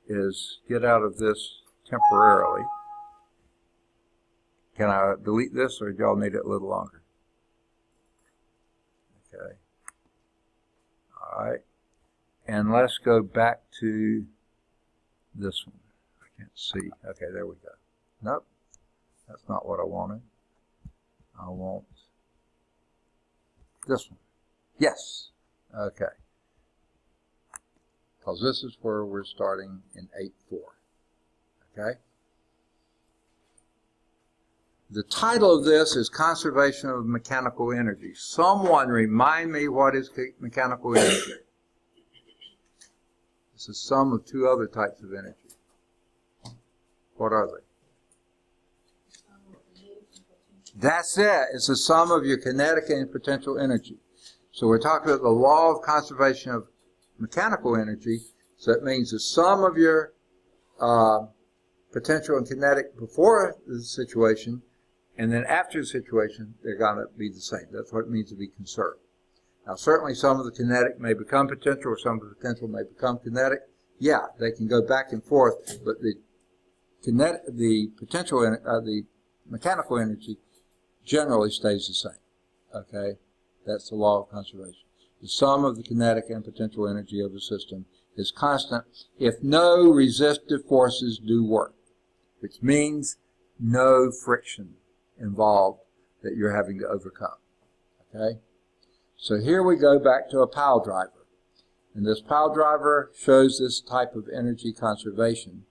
is get out of this temporarily. Can I delete this, or do y'all need it a little longer? Okay. All right. And let's go back to this one. I can't see. Okay, there we go. Nope. That's not what I wanted. I want this one. Yes. Okay. Because this is where we're starting in 8.4. Okay? The title of this is Conservation of Mechanical Energy. Someone remind me what is mechanical energy. It's the sum of 2 other types of energy. What are they? That's it. It's the sum of your kinetic and potential energy. So we're talking about the law of conservation of mechanical energy. So that means the sum of your potential and kinetic before the situation, and then after the situation, they're going to be the same. That's what it means to be conserved. Now, certainly some of the kinetic may become potential, or some of the potential may become kinetic. Yeah, they can go back and forth, but the potential, the mechanical energy generally stays the same. Okay, that's the law of conservation. The sum of the kinetic and potential energy of a system is constant if no resistive forces do work, which means no friction involved that you're having to overcome. Okay, so here we go back to a pile driver, and this pile driver shows this type of energy conservation.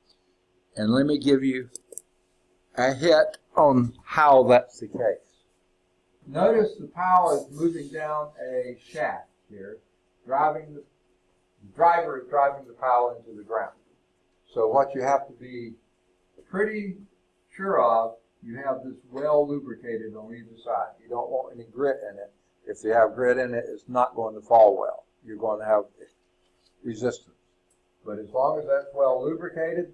And let me give you a hint on how that's the case. Notice the pile is moving down a shaft here, the driver is driving the pile into the ground. So what you have to be pretty sure of, you have this well lubricated on either side. You don't want any grit in it. If you have grit in it, it's not going to fall well. You're going to have resistance. But as long as that's well lubricated,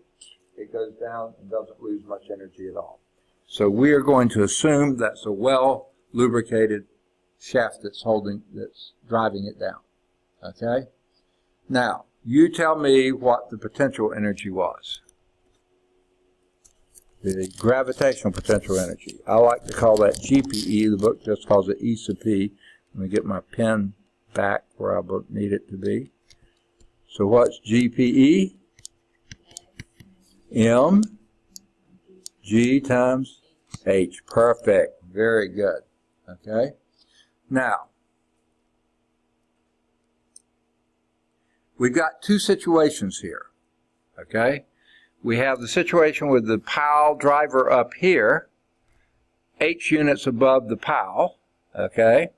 it goes down and doesn't lose much energy at all. So we are going to assume that's a well lubricated shaft that's driving it down. Okay? Now, you tell me what the potential energy was. The gravitational potential energy. I like to call that GPE. The book just calls it E sub P. Let me get my pen back where I need it to be. So what's GPE? M G times H. Perfect. Very good. Okay? Now, we've got two situations here. Okay? We have the situation with the pile driver up here, H units above the pile. Okay?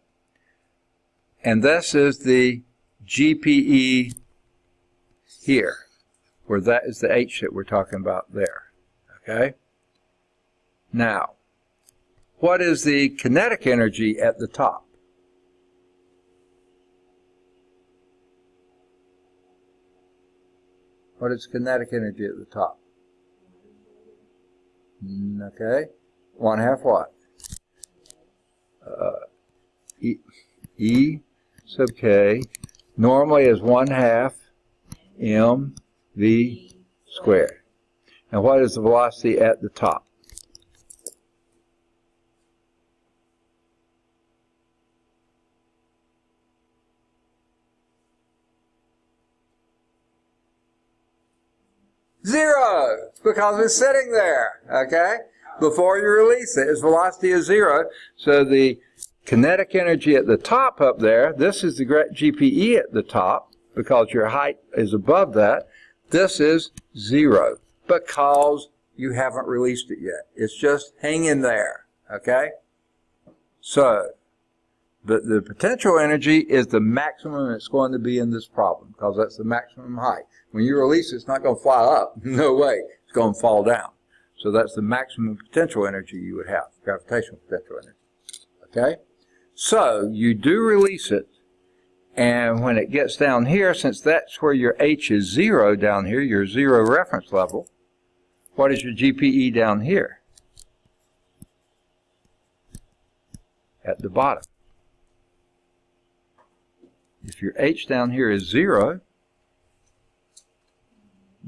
And this is the GPE here, where that is the H that we're talking about there. Okay? Now, what is the kinetic energy at the top? What is kinetic energy at the top? Okay. 1/2 what? E sub K normally is 1/2 mv squared. And what is the velocity at the top? Zero, because it's sitting there, okay? Before you release it, its velocity is 0. So the kinetic energy at the top up there, this is the GPE at the top, because your height is above that. This is 0, because you haven't released it yet. It's just hanging there, okay? So, but the potential energy is the maximum it's going to be in this problem, because that's the maximum height. When you release it, it's not going to fly up. No way. It's going to fall down. So that's the maximum potential energy you would have, gravitational potential energy. Okay? So you do release it, and when it gets down here, since that's where your H is 0 down here, your 0 reference level, what is your GPE down here? At the bottom. If your H down here is 0,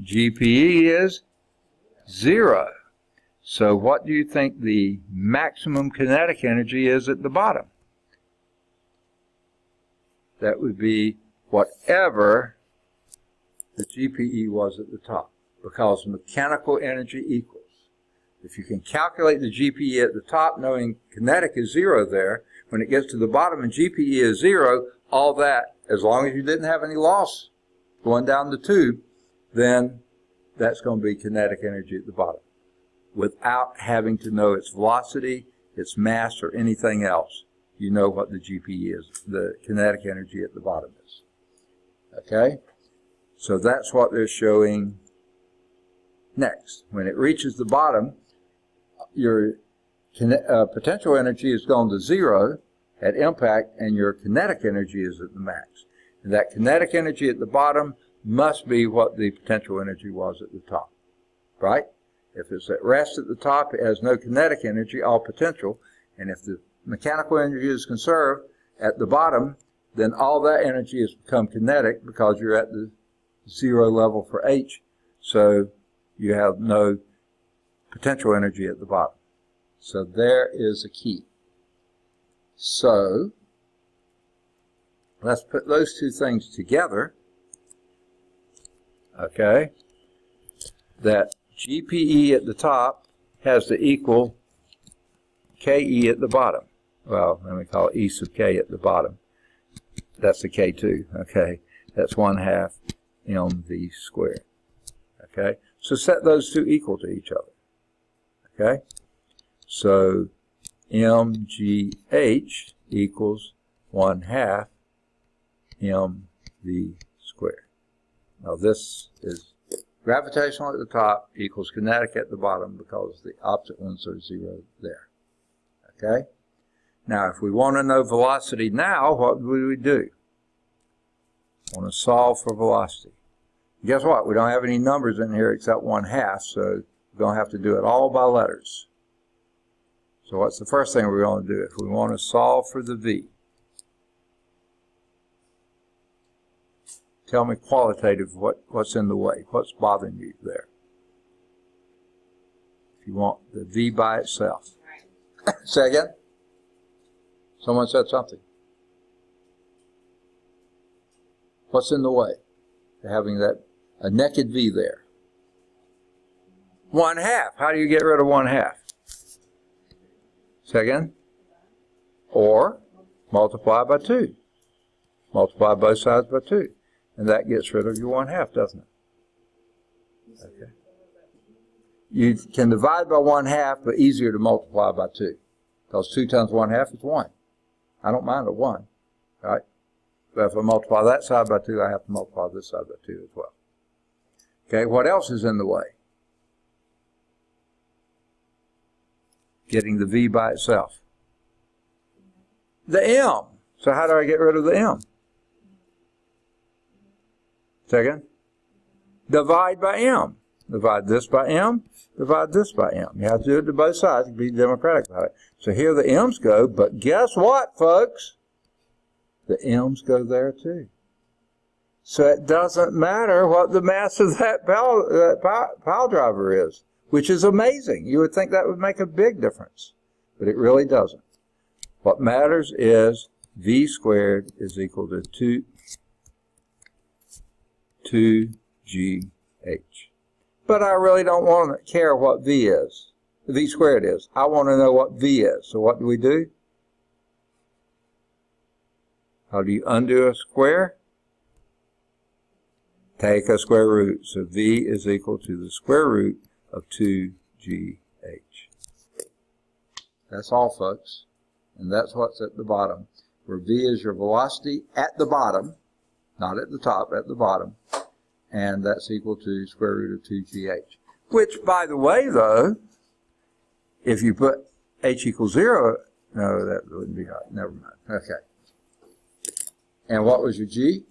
GPE is 0. So what do you think the maximum kinetic energy is at the bottom? That would be whatever the GPE was at the top, because mechanical energy equals. If you can calculate the GPE at the top, knowing kinetic is 0 there, when it gets to the bottom and GPE is 0, all that, as long as you didn't have any loss going down the tube, then that's going to be kinetic energy at the bottom, without having to know its velocity, its mass, or anything else. You know what the GPE is, the kinetic energy at the bottom is. Okay? So that's what they're showing next. When it reaches the bottom, your potential energy is going to 0 at impact, and your kinetic energy is at the max. And that kinetic energy at the bottom must be what the potential energy was at the top, right? If it's at rest at the top, it has no kinetic energy, all potential. And if the mechanical energy is conserved at the bottom, then all that energy has become kinetic because you're at the 0 level for H, so you have no potential energy at the bottom. So there is a key. So let's put those two things together, okay, that GPE at the top has to equal KE at the bottom. Well, let me call it E sub K at the bottom. That's the K2, okay? That's 1/2 mv squared, okay? So set those two equal to each other, okay? So mgh equals 1/2 mv squared. Now this is gravitational at the top equals kinetic at the bottom because the opposite ones are 0 there, okay? Now, if we want to know velocity now, what would we do? Want to solve for velocity. Guess what? We don't have any numbers in here except 1/2, so we're going to have to do it all by letters. So what's the first thing we're going to do if we want to solve for the V? Tell me qualitative what's in the way. What's bothering you there? If you want the V by itself. Say again? Someone said something. What's in the way to having a naked V there? 1/2. How do you get rid of 1/2? Say again? Or multiply by 2. Multiply both sides by 2. And that gets rid of your 1/2, doesn't it? Okay. You can divide by 1/2, but easier to multiply by 2. Because 2 times 1/2 is 1. I don't mind a 1, right? But if I multiply that side by 2, I have to multiply this side by 2 as well. Okay, what else is in the way? Getting the V by itself. The M. So how do I get rid of the M? Second, divide by M. Divide this by M, divide this by M. You have to do it to both sides to be democratic about it. So here the M's go, but guess what, folks? The M's go there too. So it doesn't matter what the mass of that pile driver is, which is amazing. You would think that would make a big difference, but it really doesn't. What matters is V squared is equal to 2gh. But I really don't want to care what V squared is. I want to know what V is. So what do? How do you undo a square? Take a square root. So V is equal to the square root of 2gh. That's all, folks. And that's what's at the bottom, where V is your velocity at the bottom, not at the top, at the bottom. And that's equal to square root of 2gh. Which, by the way, though, if you put h equals 0, no, that wouldn't be right. Never mind. Okay. And what was your g?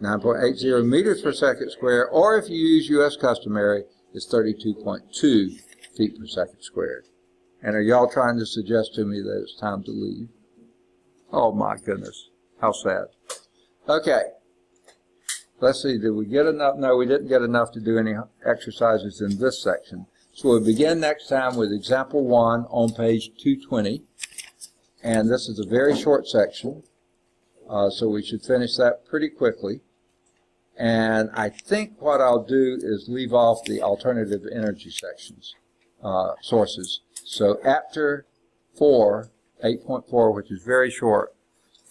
9.80 meters per second squared, or if you use U.S. customary, it's 32.2 feet per second squared. And are y'all trying to suggest to me that it's time to leave? Oh, my goodness. How sad. Okay. Let's see, did we get enough? No, we didn't get enough to do any exercises in this section. So we'll begin next time with example 1 on page 220. And this is a very short section, so we should finish that pretty quickly. And I think what I'll do is leave off the alternative energy sections, sources. So after 8.4, which is very short,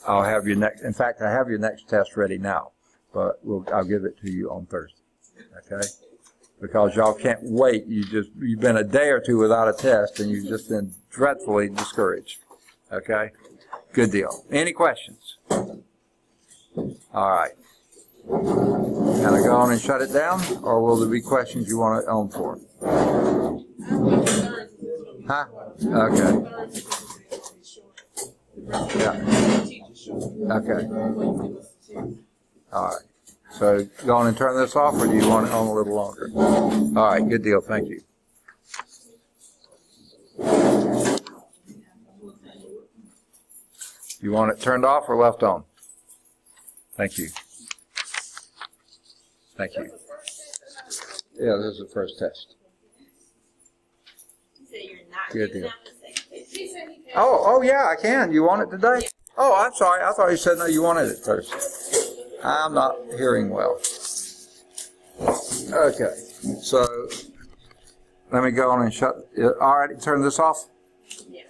I'll have your next, in fact, I have your next test ready now, but I'll give it to you on Thursday, okay? Because y'all can't wait. You've been a day or two without a test, and you've just been dreadfully discouraged, okay? Good deal. Any questions? All right. Can I go on and shut it down, or will there be questions you want it on for? Huh? Okay. Yeah. Okay. All right. So go on and turn this off, or do you want it on a little longer? All right. Good deal. Thank you. You want it turned off or left on? Thank you. Thank you. Yeah, this is the first test. You say you're not Good using deal. the second test? Oh, yeah, I can. You want it today? Oh, I'm sorry. I thought you said no, you wanted it first. I'm not hearing well. Okay, so let me go on and shut. All right, turn this off? Yeah.